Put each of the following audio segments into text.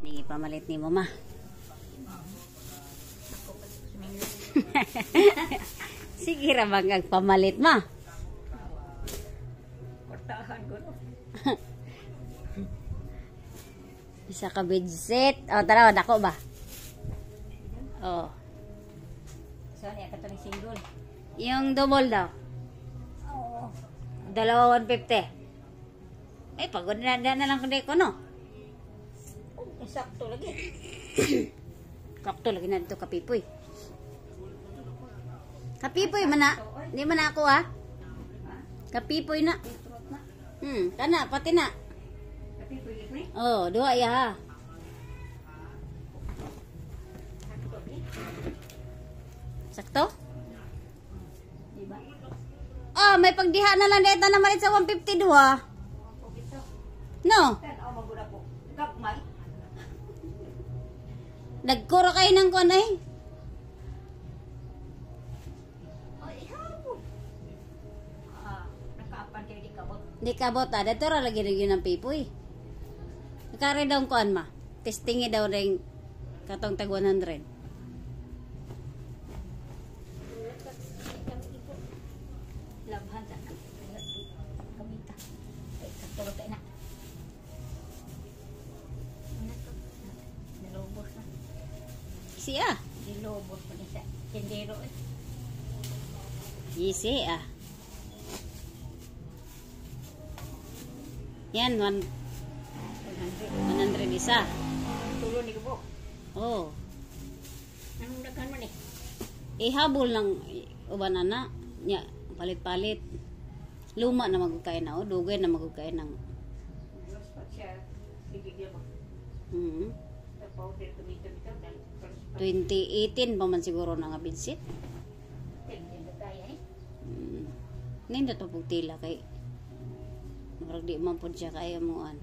Sige, pamalit ni mama. Sige ra bang ang pamalit ma. Portahan ko no. Isa ka bedset. Oh, tara, dako ba? Oh. Saan ka to single? Yung double daw. Oo. Dalawa 150. Pagod na lang kundi ko, no? Sakto lagi. Kakto lagi na dito kapipoy. Kapipoy man na. Hindi man na ako, ha? Kapipoy na. Kana, pati na. Kapipoy ni? Oh, duha ya, ha? Sakto? Diba? Oh, may pagdiha na lang dito na malit sa 152, ha? No? Tanaw magura ko. Gagmay. Nagkuro kayo ng kuwan ay. Ay, ikaw. Nakaapan kayo di kabot. Di ka bota. Dito ra lagi rin yun ng pipoy. Nakari daw ang kuwan ma. Testingi daw rin katong tag 100. Labhan sa na. Kamita. Ay, katulog tayo na. Nilobos na. Siya. Nilobos pa niya sa tindero eh. Easy ah. Yan, 100 isa. Tulo ni Kubo. Oh. Anong daghan man eh? Ihabol lang uban na. Nya, palit-palit. Luma na magkain na. Oh. Dugay na magkain ng. Los pa siya. Sige niya ba? Tapaw din tumito-mito. 2018 pa man siguro na nga bidsit. Hindi na kaya eh. Nindot pa pugtila kay marag di man pud siya kaya moan.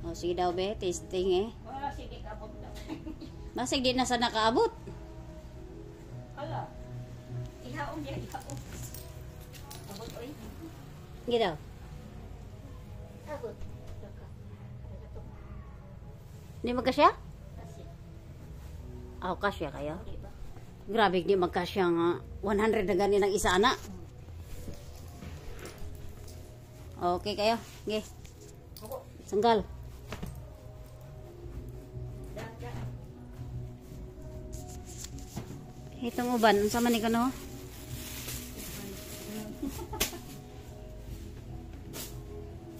O sige daw be, testing eh. Wala, sige kabot daw. Basig di na sa nakaabot. Hala. Ihaong niya, ihaong. Abot oy. Sige daw. Abot. Saka. Di magkasya? Kasi. Aw, kasya kayo. Diba? Grabe di magkasya nga 100 na gani ng isa na. Okay kayo. Okay. Ako. Sanggal. Daga. Itong uban, unsa man ni kano?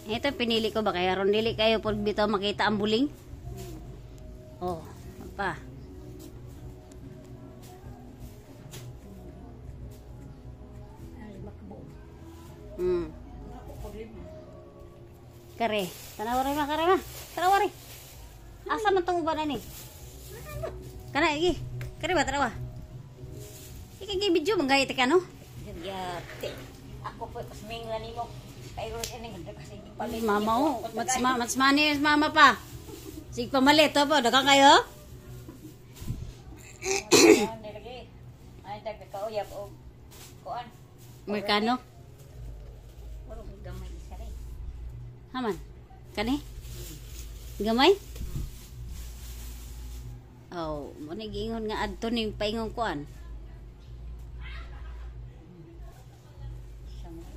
Ito pinili ko ba kaya ron dili kayo pag bitaw makita ang buling? Oh, pa. Ay, makabo. Ako problema. Kare. Tanawari ma, kare ma. Tanawari. Asa man tong uban ani? Kana iki. Kare ba tanawa? Iki video manggay te kano? Yate. Ako po kasmingan nimo. Pero ini ganda kasi ipalit. Mama oh, mats mani mama pa. Sig pamalit to po, daga kayo? Nilagay. Ay daga ka uyab og kuan. Merkano? Wala ko gamay isa rin. Haman. Kani? Gamay? Oh, mo ni giingon nga adto ning paingon kuan. Sa mga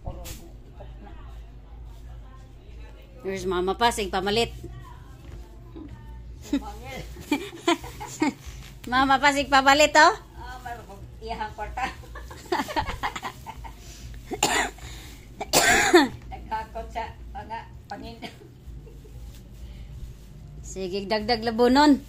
puro ipat na. Here's mama pa, sig pamalit. Mangel. Mama pa, sig pamalit oh. Marupog iyahang kwarta. Nagkakot sa mga pangin. Sige, dagdag labunon.